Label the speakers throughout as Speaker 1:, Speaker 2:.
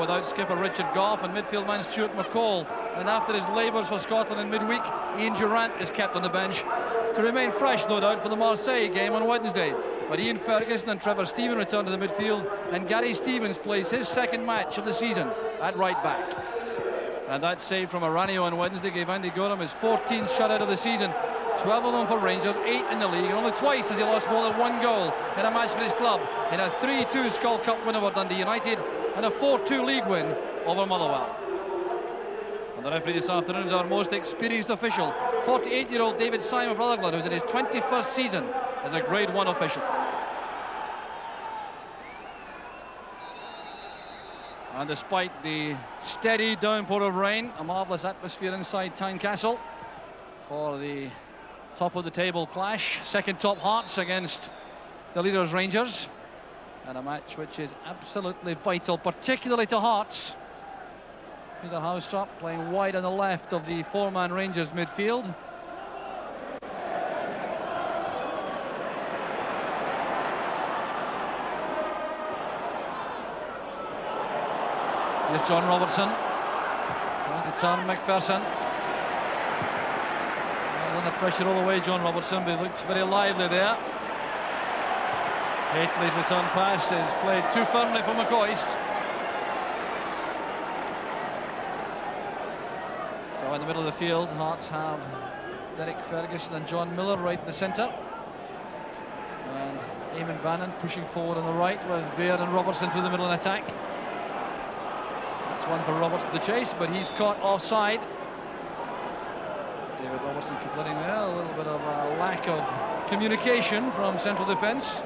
Speaker 1: without skipper Richard Gough and midfield man Stuart McCall. And after his labours for Scotland in midweek, Ian Durrant is kept on the bench to remain fresh, no doubt, for the Marseille game on Wednesday. But Ian Ferguson and Trevor Steven return to the midfield, and Gary Stevens plays his second match of the season at right back. And that save from Aranio on Wednesday gave Andy Gorham his 14th shutout of the season, 12 of them for Rangers, 8 in the league, and only twice has he lost more than one goal in a match for his club, in a 3-2 Skull Cup win over Dundee United and a 4-2 league win over Motherwell. And the referee this afternoon is our most experienced official, 48-year-old David Simon Rutherglen, who's in his 21st season as a Grade 1 official. And despite the steady downpour of rain, a marvellous atmosphere inside Tynecastle for the top of the table clash. Second top Hearts against the leaders Rangers, and a match which is absolutely vital, particularly to Hearts. Peter Haustrup playing wide on the left of the four-man Rangers midfield. Here's John Robertson trying to turn McPherson. Under pressure all the way, John Robertson, but he looked very lively there. Hateley's return pass is played too firmly for McCoist. So in the middle of the field, Hearts have Derek Ferguson and John Miller right in the centre, and Eamon Bannon pushing forward on the right with Baird and Robertson through the middle in attack. That's one for Roberts to the chase, but he's caught offside. David Robertson complaining there, a little bit of a lack of communication from central defence.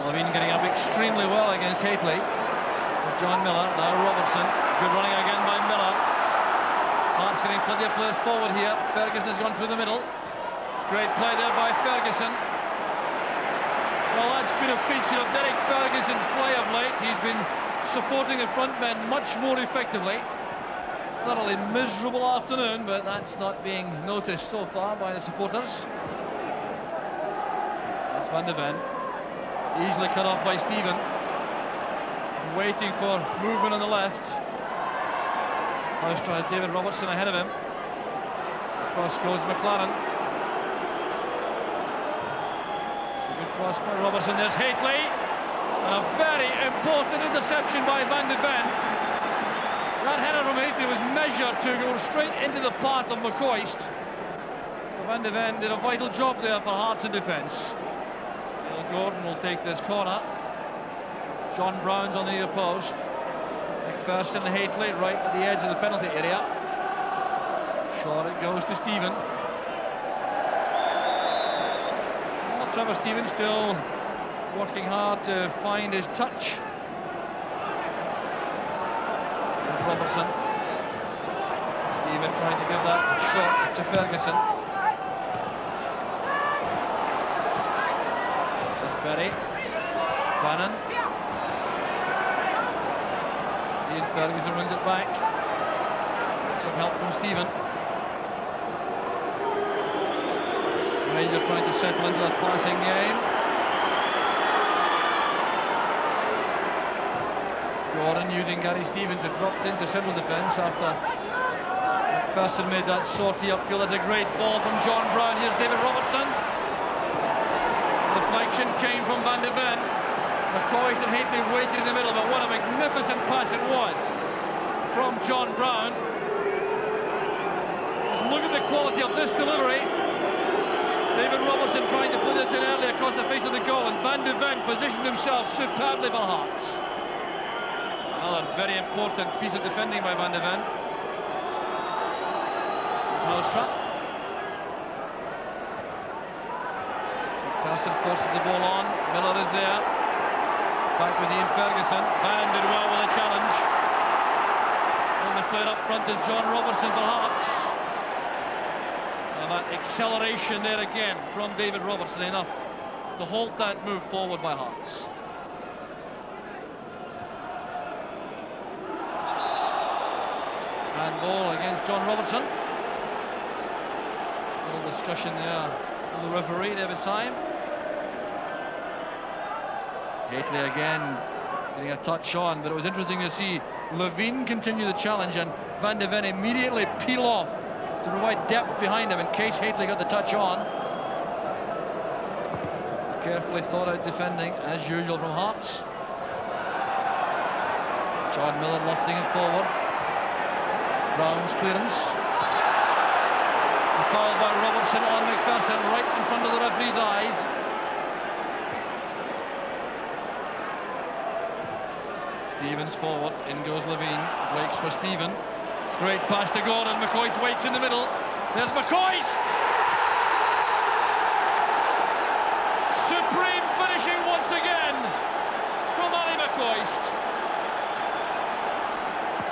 Speaker 1: Levine getting up extremely well against Hateley. There's John Miller, now Robertson. Good running again by Miller. Hearts getting plenty of players forward here. Ferguson has gone through the middle. Great play there by Ferguson. Well, that's been a feature of Derek Ferguson's play of late. He's been supporting the front men much more effectively. Thoroughly miserable afternoon, but that's not being noticed so far by the supporters. That's Van de Ven, easily cut off by Steven. He's waiting for movement on the left. Haustrup has David Robertson ahead of him. Across goes McLaren. It's a good cross by Robertson. There's Hateley. And a very important interception by Van de Ven. That header from Hateley was measured to go straight into the path of McCoist. So Van de Ven did a vital job there for Hearts in defence. Neil Gordon will take this corner. John Brown's on the near post. McPherson and Hateley right at the edge of the penalty area. Short it goes to Steven. Well, Trevor Steven still working hard to find his touch. There's Robertson. Steven trying to give that shot to Ferguson. There's Berry. Bannon. Ian Ferguson wins it back. Gets some help from Steven. Rangers trying to settle into that passing game. Gordon using Gary Stevens, who dropped into central defence after McPherson made that sortie upfield. That's a great ball from John Brown. Here's David Robertson. The deflection came from Van de Ven. McCoist and Hateley waited in the middle, but what a magnificent pass it was from John Brown. Just look at the quality of this delivery. David Robertson trying to put this in early across the face of the goal, and Van de Ven positioned himself superbly for Hearts. Another very important piece of defending by Van de Ven. There's Haustrup. McPherson forces the ball on. Miller is there. Back with Ian Ferguson. Bannon did well with a challenge. And the player up front is John Robertson for Hearts. And that acceleration there again from David Robertson, enough to halt that move forward by Hearts. Handball against John Robertson. Little discussion there with the referee, David Syme. Haitley again getting a touch on, but it was interesting to see Levine continue the challenge and Van de Ven immediately peel off to provide depth behind him in case Haitley got the touch on. Carefully thought out defending as usual from Hearts. John Miller lofting it forward. Brown's clearance. A foul by Robertson on McPherson right in front of the referee's eyes. Stevens forward, in goes Levine, breaks for Stephen. Great pass to Gordon, McCoist waits in the middle. There's McCoist! Supreme finishing once again from Ali McCoist.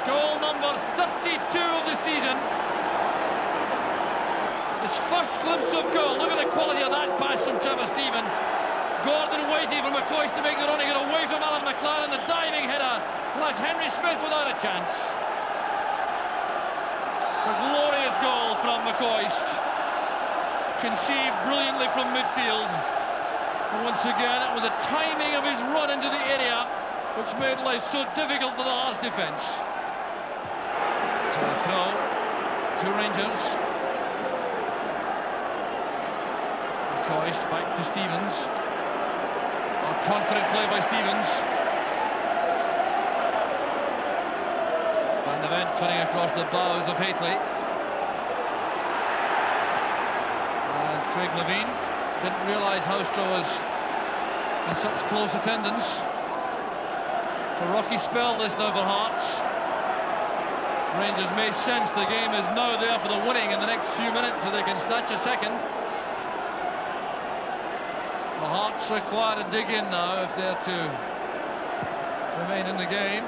Speaker 1: Goal number 32 of the season. His first glimpse of goal. Look at the quality of that pass from Trevor Stephen. Gordon waiting for McCoist to make the run, to get away from Alan McLaren. The diving header left Henry Smith without a chance. A glorious goal from McCoist, conceived brilliantly from midfield. And once again, it was the timing of his run into the area which made life so difficult for the Hearts defence. So a throw to Rangers. McCoist back to Stevens. A confident play by Stevens. Van de Ven cutting across the bows of Haitley. And Craig Levine didn't realise Houstra was in such close attendance. A rocky spell this now for Hearts. Rangers may sense the game is now there for the winning in the next few minutes, so they can snatch a second. The Hearts require to dig in now if they're to remain in the game.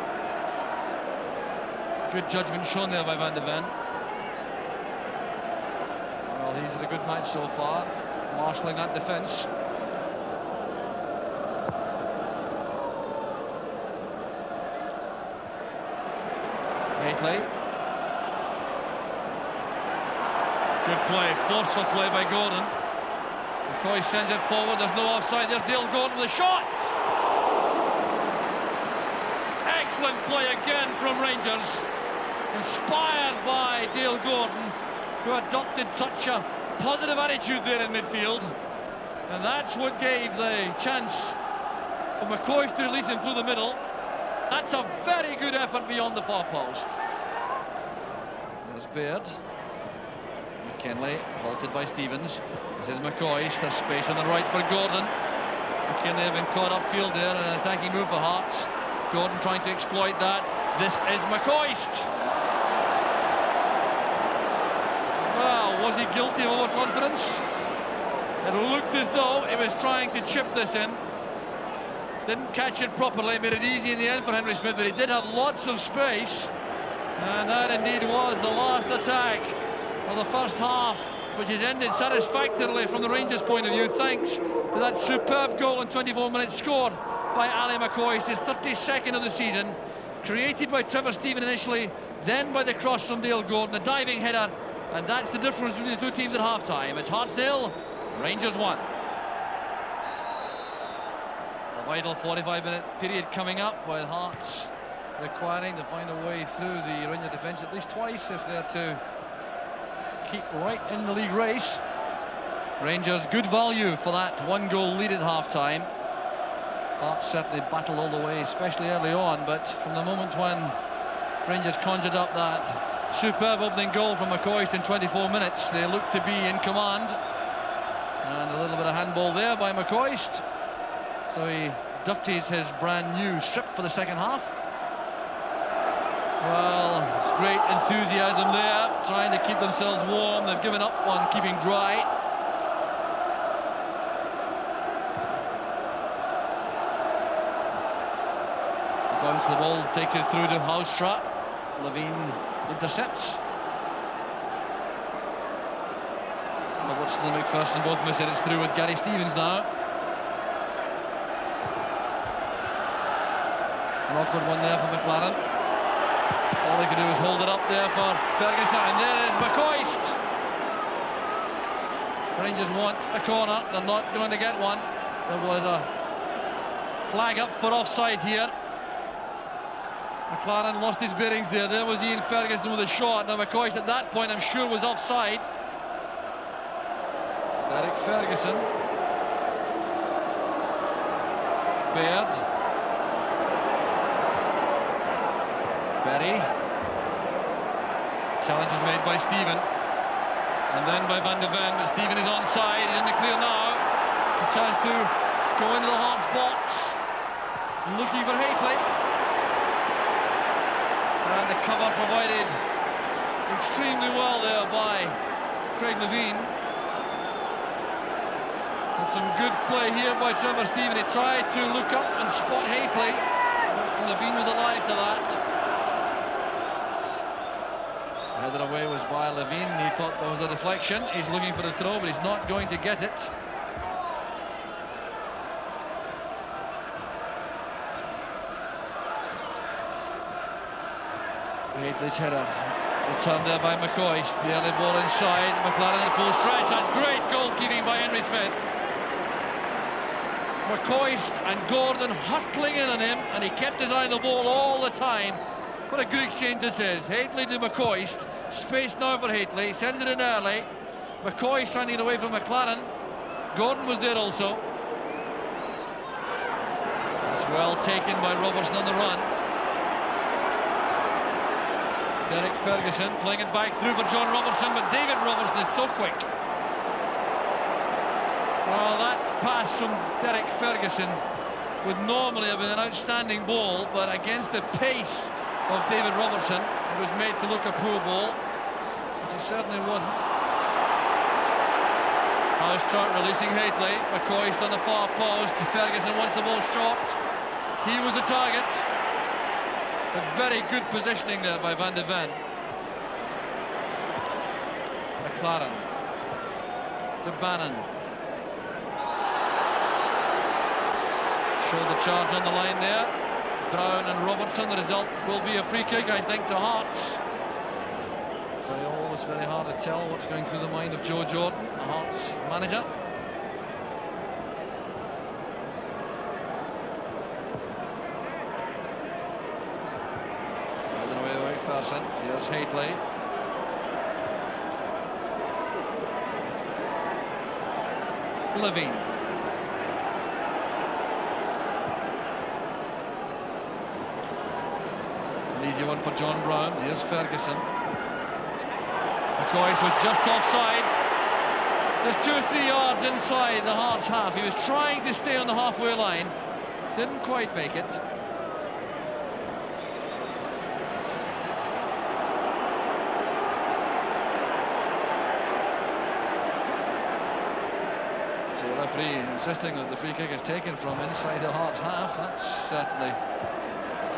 Speaker 1: Good judgment shown there by Van de Ven. Well, he's had a good match so far, marshalling that defence. Haitley. Good play, forceful play by Gordon. McCoy sends it forward, there's no offside, there's Dale Gordon with a shot! Excellent play again from Rangers, inspired by Dale Gordon, who adopted such a positive attitude there in midfield. And that's what gave the chance for McCoy to release him through the middle. That's a very good effort beyond the far post. There's Baird. McKinley, vaulted by Stevens. This is McCoist, there's space on the right for Gordon. McKinley have been caught upfield there in an attacking move for Hearts. Gordon trying to exploit that. This is McCoist. Well, was he guilty of overconfidence? It looked as though he was trying to chip this in. Didn't catch it properly, made it easy in the end for Henry Smith, but he did have lots of space. And that indeed was the last attack of the first half, which has ended satisfactorily from the Rangers' point of view, thanks to that superb goal in 24 minutes scored by Ali McCoist, his 32nd of the season, created by Trevor Stephen initially, then by the cross from Dale Gordon, the diving header, and that's the difference between the two teams at half-time. It's Hearts 0, Rangers 1. A vital 45-minute period coming up, while Hearts requiring to find a way through the Rangers defence at least twice if they're to keep right in the league race. Rangers good value for that one-goal lead at half-time. Hearts certainly battled all the way, especially early on, but from the moment when Rangers conjured up that superb opening goal from McCoist in 24 minutes, they looked to be in command. And a little bit of handball there by McCoist. So he ducties his brand new strip for the second half. Well, it's great enthusiasm there, trying to keep themselves warm. They've given up on keeping dry. Bounce the ball, takes it through to Houstra. Levine intercepts. Robertson and McPherson both miss it. It's through with Gary Stevens now. An awkward one there for McLaren. All he could do is hold it up there for Ferguson, and there is McCoist. Rangers want a corner, they're not going to get one. There was a Flag up for offside here. McLaren lost his bearings there. There was Ian Ferguson with a shot. Now McCoist at that point, I'm sure, was offside. Derek Ferguson. Baird. Berry. Challenge is made by Stephen. And then by Van de Ven, but Stephen is onside. He's in the clear now. A chance to go into the Hearts box. Looking for Hateley. And the cover provided extremely well there by Craig Levein. And some good play here by Trevor Stephen. He tried to look up and spot Hateley. Levein was alive to that. Headed away was by Levein. He thought there was a deflection. He's looking for the throw, but he's not going to get it. Hateley's header. Returned there by McCoist. The early ball inside. McLaren at full stretch. That's great goalkeeping by Henry Smith. McCoist and Gordon hurtling in on him, and he kept his eye on the ball all the time. What a good exchange this is. Hateley to McCoist. Space now for Hateley. Sends it in early. McCoist trying to get away from McLaren. Gordon was there also. It's well taken by Robertson on the run. Derek Ferguson playing it back through for John Robertson, but David Robertson is so quick. Well, that pass from Derek Ferguson would normally have been an outstanding ball, but against the pace of David Robertson, it was made to look a poor ball, which it certainly wasn't. Housetrott releasing Hateley. McCoist on the far post. Ferguson wants the ball shot. He was the target. A very good positioning there by Van de Ven. McLaren to Bannon. Shoulder charge on the line there. Brown and Robertson. The result will be a free kick, I think, to Hearts. Always very hard to tell what's going through the mind of Joe Jordan, the Hearts manager. Here's Hateley. Levein. An easy one for John Brown. Here's Ferguson. McCoist was just offside. Just 2 or 3 yards inside the Hearts half. He was trying to stay on the halfway line. Didn't quite make it. Insisting that the free kick is taken from inside the Hearts half. That's certainly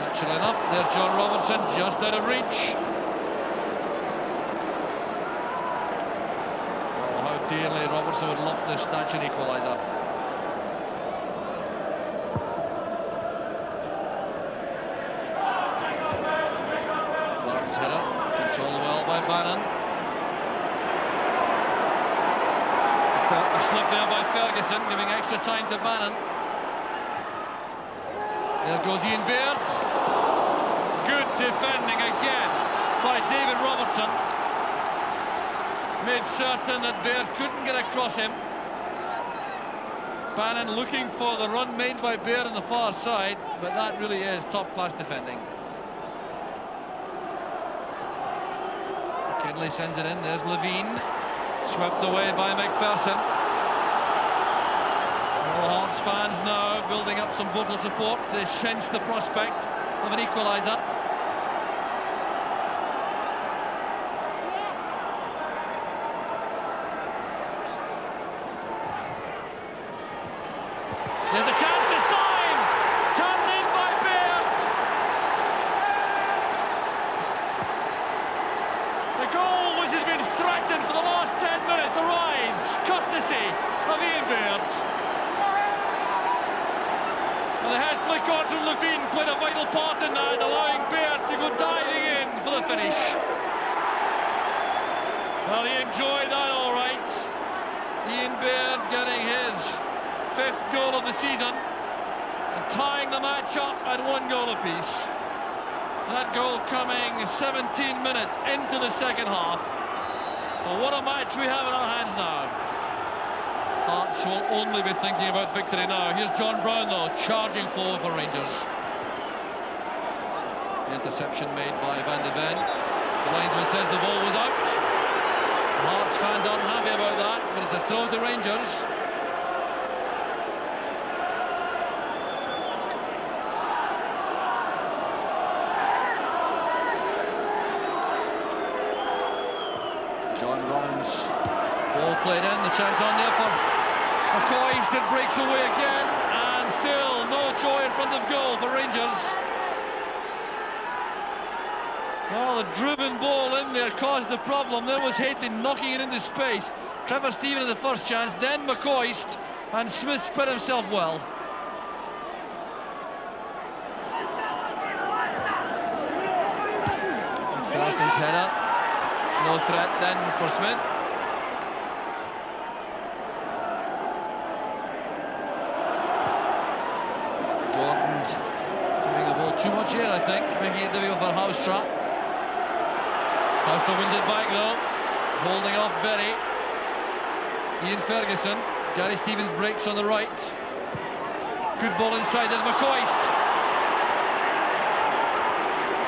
Speaker 1: natural enough. There's John Robertson, just out of reach. Oh, how dearly Robertson would love to snatch an equaliser. Clark's header, controlled well by Bannon. A slip there by Ferguson, giving extra time to Bannon. There goes Ian Baird. Good defending again by David Robertson. Made certain that Baird couldn't get across him. Bannon looking for the run made by Baird on the far side, but that really is top-class defending. McKinley sends it in. There's Levein. Swept away by McPherson. All Hearts fans now building up some vocal support to sense the prospect of an equaliser. There's a chance this time! Turned in by Baird! The goal which has been threatened for the last 10 minutes arrives, courtesy of Ian Baird. And the head flick on from Levein played a vital part in that, allowing Baird to go diving in for the finish. Well, he enjoyed that all right. Ian Baird getting his 5th goal of the season, and tying the match up at 1 goal apiece. That goal coming 17 minutes into the second half. Well, what a match we have in our hands now. Hearts will only be thinking about victory now. Here's John Brown, though, charging forward for Rangers. The interception made by Van de Ven. The linesman says the ball was out. The Hearts fans aren't happy about that, but it's a throw to Rangers. John Rollins, ball played in, the chance on there for McCoist. It breaks away again, and still no joy in front of goal for Rangers. Well, the driven ball in there caused the problem. There was Hateley knocking it into space. Trevor Steven had the first chance, then McCoist, and Smith spread himself well. Clarson's header. No threat then for Smith. Gordon giving the ball too much here, I think, making it difficult for Houstra. Houstra wins it back though, holding off Berry. Ian Ferguson. Gary Stevens breaks on the right. Good ball inside, there's McCoist.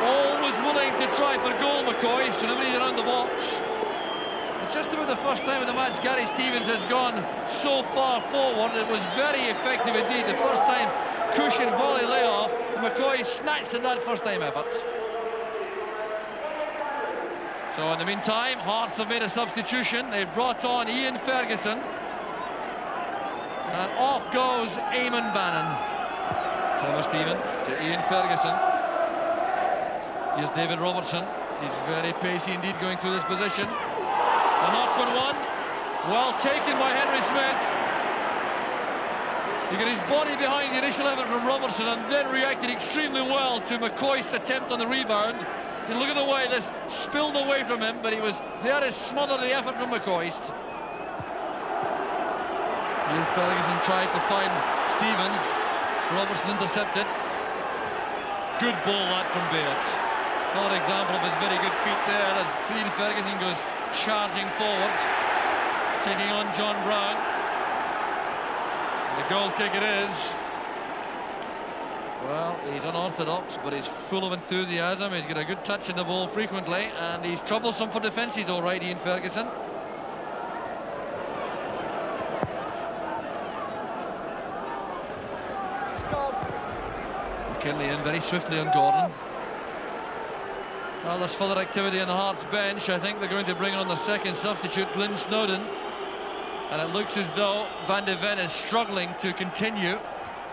Speaker 1: Always willing to try for goal, McCoist, and everybody around the box. It's just about the first time in the match Gary Stevens has gone so far forward. It was very effective indeed. The first time cushion volley layoff, McCoy snatched at that first time effort. So in the meantime, Hearts have made a substitution. They've brought on Ian Ferguson. And off goes Eamon Bannon. Trevor Steven to Ian Ferguson. Here's David Robertson. He's very pacey indeed going through this position. An awkward one. Well taken by Henry Smith. He got his body behind the initial effort from Robertson and then reacted extremely well to McCoist's attempt on the rebound. To look at the way this spilled away from him, but he was there to smother the effort from McCoist. Ian Ferguson tried to find Stevens. Robertson intercepted. Good ball that from Baird. Another example of his very good feet there as Ian Ferguson goes charging forward, taking on John Brown. The goal kick it is. Well, he's unorthodox, but he's full of enthusiasm. He's got a good touch in the ball frequently, and he's troublesome for defence. He's all right, Ian Ferguson. McKinley in very swiftly on Gordon. Well, there's further activity on the Hearts bench. I think they're going to bring on the second substitute, Glyn Snowden. And it looks as though Van de Ven is struggling to continue.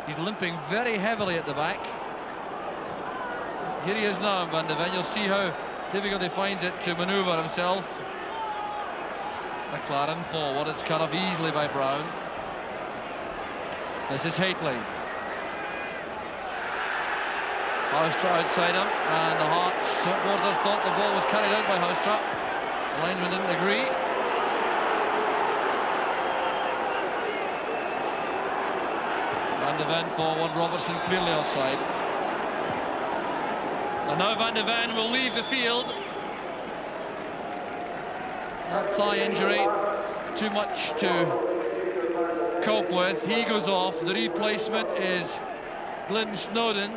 Speaker 1: He's limping very heavily at the back. Here he is now, Van de Ven. You'll see how difficult he finds it to manoeuvre himself. McLaren forward. It's cut off easily by Brown. This is Hateley. Houstra outside him, and the Hearts supporters thought the ball was carried out by Houstra. The linesman didn't agree. Van de Ven forward, Robertson clearly offside. And now Van de Ven will leave the field. That thigh injury, too much to cope with. He goes off. The replacement is Glyn Snowden.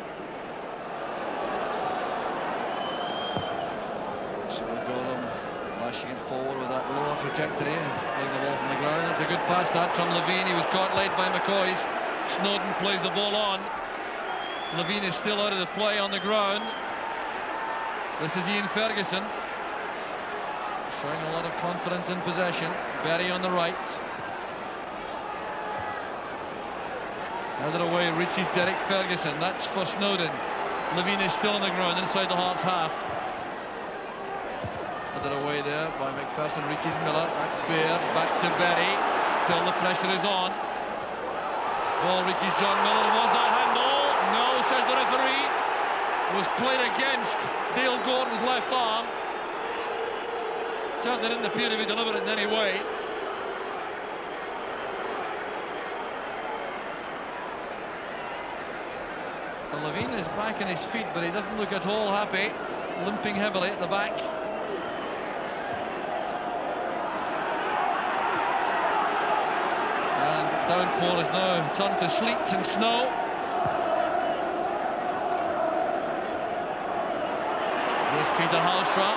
Speaker 1: Lashing it forward with that lower trajectory and playing the ball from the ground. That's a good pass that from Levine. He was caught late by McCoist. Snowden plays the ball on. Levine is still out of the play on the ground. This is Ian Ferguson, showing a lot of confidence in possession. Berry on the right. Another away reaches Derek Ferguson. That's for Snowden. Levine is still on the ground inside the Hearts half. Away there by McPherson, reaches Miller. That's Baird, back to Berry. Still the pressure is on. Ball reaches John Miller. Was that handball? No, says the referee. It was played against Dale Gordon's left arm. Certainly didn't appear to be deliberate in any way. Well, Levine is back on his feet, but he doesn't look at all happy, limping heavily at the back. And downpour is now turned to sleet and snow. Here's Peter Haustra.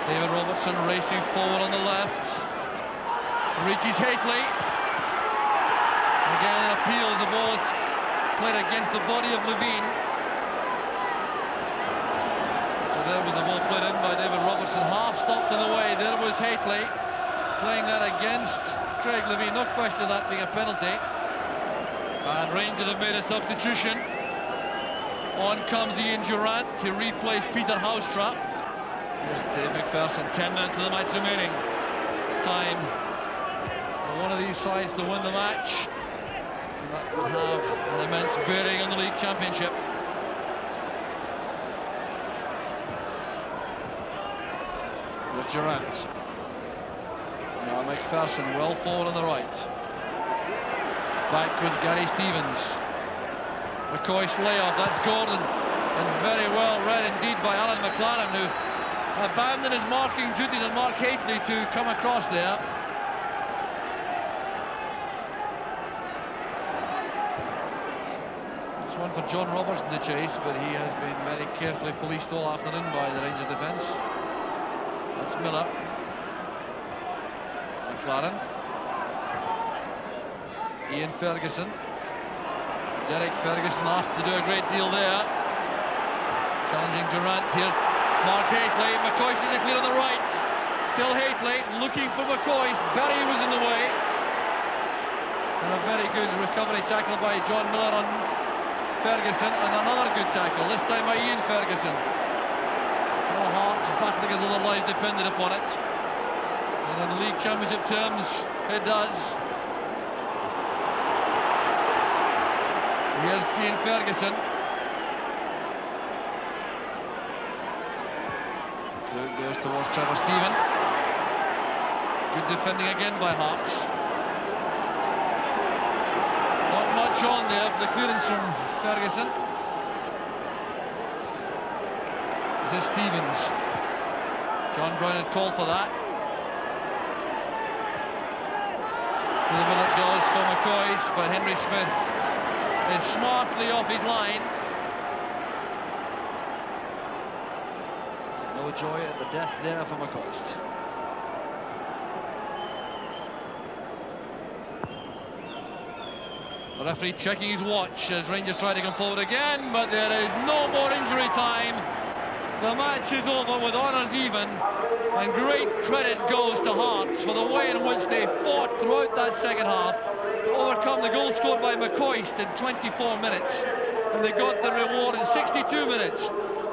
Speaker 1: David Robertson racing forward on the left. Reaches Hateley. Again an appeal as the ball is played against the body of Levine. So there was the ball played in by David Robertson, half stopped in the way. There was Hateley playing that against Craig Levine, no question of that being a penalty. And Rangers have made a substitution. On comes Ian Durrant to replace Peter Haustra. Here's Dave McPherson, 10 minutes of the match remaining. Time for one of these sides to win the match. And that will have an immense bearing on the league championship. With Durrant. Now McPherson well forward on the right. Back with Gary Stevens. McCoy's layoff, that's Gordon. And very well read indeed by Alan McLaren, who abandoned his marking duties and Mark Hateley to come across there. It's one for John Roberts in the chase, but he has been very carefully policed all afternoon by the Rangers defence. That's Miller. McLaren. Ian Ferguson. Derek Ferguson asked to do a great deal there. Challenging Durrant here. Mark Hateley. McCoy is clear on the right. Still Hateley looking for McCoy. Barry was in the way. And a very good recovery tackle by John Miller on Ferguson. And another good tackle, this time by Ian Ferguson. All Hearts battling as though their lives depended upon it. And in the league championship terms, it does. Here's Ian Ferguson. It goes towards Trevor Steven. Good defending again by Hearts. Not much on there for the clearance from Ferguson. This is Stevens. John Brown had called for that. To the middle it goes for McCoy's, but Henry Smith is smartly off his line. So no joy at the death there for McCoist. The referee checking his watch as Rangers try to come forward again, but there is no more injury time. The match is over with honours even, and great credit goes to Hearts for the way in which they fought throughout that second half to overcome the goal scored by McCoist in 24 minutes, and they got the reward in 62 minutes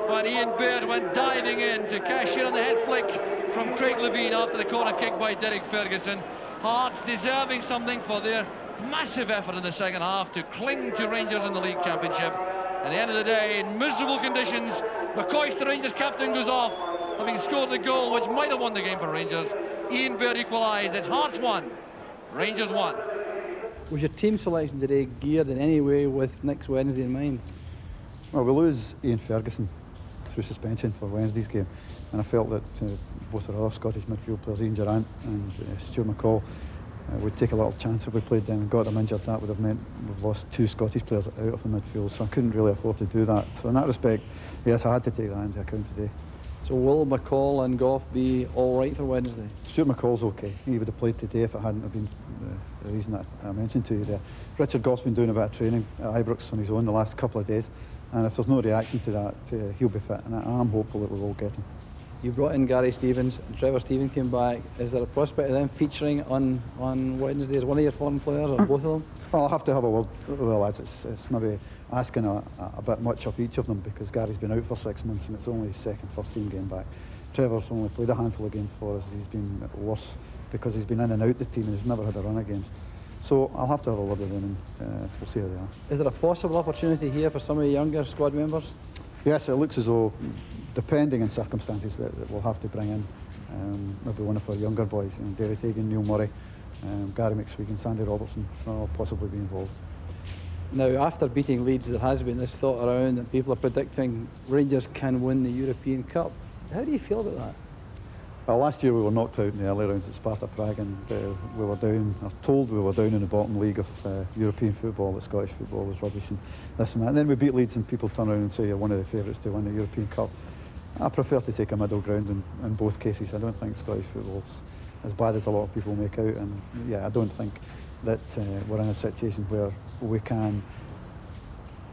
Speaker 1: when Ian Baird went diving in to cash in on the head flick from Craig Levine after the corner kick by Derek Ferguson. Hearts deserving something for their massive effort in the second half to cling to Rangers in the league championship. At the end of the day, in miserable conditions, McCoist, the Rangers captain, goes off, having scored the goal which might have won the game for Rangers. Ian Baird equalised. It's Hearts 1, Rangers 1.
Speaker 2: Was your team selection today geared in any way with next Wednesday in mind?
Speaker 3: Well, we lose Ian Ferguson through suspension for Wednesday's game, and I felt that both our other Scottish midfield players, Ian Durrant and Stuart McCall, would take a little chance if we played them and got them injured. That would have meant we've lost two Scottish players out of the midfield, so I couldn't really afford to do that. So in that respect, yes, I had to take that into account today.
Speaker 2: So will McCall and Gough be all right for Wednesday?
Speaker 3: Stuart McCall's okay. He would have played today if it hadn't have been the reason that I mentioned to you there. Richard Gough's been doing a bit of training at Ibrox on his own the last couple of days, and if there's no reaction to that, he'll be fit, and I'm hopeful that we will get him.
Speaker 2: You brought in Gary Stevens, and Trevor Steven came back. Is there a prospect of them featuring on Wednesday as one of your foreign players, or both of them?
Speaker 3: Well, I'll have to have a word with the lads. It's maybe asking a bit much of each of them, because Gary's been out for 6 months and it's only his first team game back. Trevor's only played a handful of games for us. He's been worse because he's been in and out the team and he's never had a run of games. So I'll have to have a word with them and we'll see how they are.
Speaker 2: Is there a possible opportunity here for some of the younger squad members?
Speaker 3: Yes, it looks as though, depending on circumstances, that we'll have to bring in maybe one of our younger boys, David Hagan, Neil Murray, Gary McSwegan, Sandy Robertson, will possibly be involved.
Speaker 2: Now, after beating Leeds, there has been this thought around that people are predicting Rangers can win the European Cup. How do you feel about that?
Speaker 3: Well, last year we were knocked out in the early rounds at Sparta Prague, and we were down, or told we were down in the bottom league of European football, that Scottish football was rubbish and this and that. And then we beat Leeds and people turn around and say you're one of the favourites to win the European Cup. I prefer to take a middle ground in both cases. I don't think Scottish football's as bad as a lot of people make out, and yeah, I don't think that we're in a situation where we can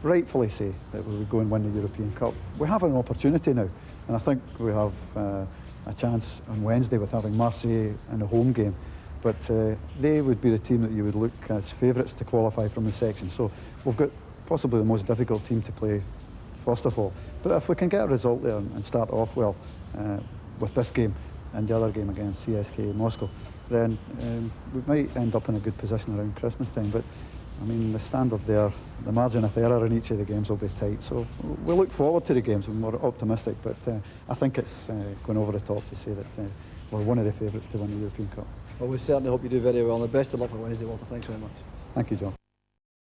Speaker 3: rightfully say that we would go and win the European Cup. We have an opportunity now, and I think we have a chance on Wednesday with having Marseille in a home game, but they would be the team that you would look as favourites to qualify from the section. So we've got possibly the most difficult team to play first of all, but if we can get a result there and start off well with this game and the other game against CSKA Moscow, then we might end up in a good position around Christmas time. But I mean, the standard there, the margin of error in each of the games will be tight, so we look forward to the games and we're optimistic, but I think it's going over the top to say that we're one of the favourites to win the European Cup.
Speaker 2: Well, we certainly hope you do very well, and the best of luck for Wednesday, Walter. Thanks very much.
Speaker 3: Thank you, John.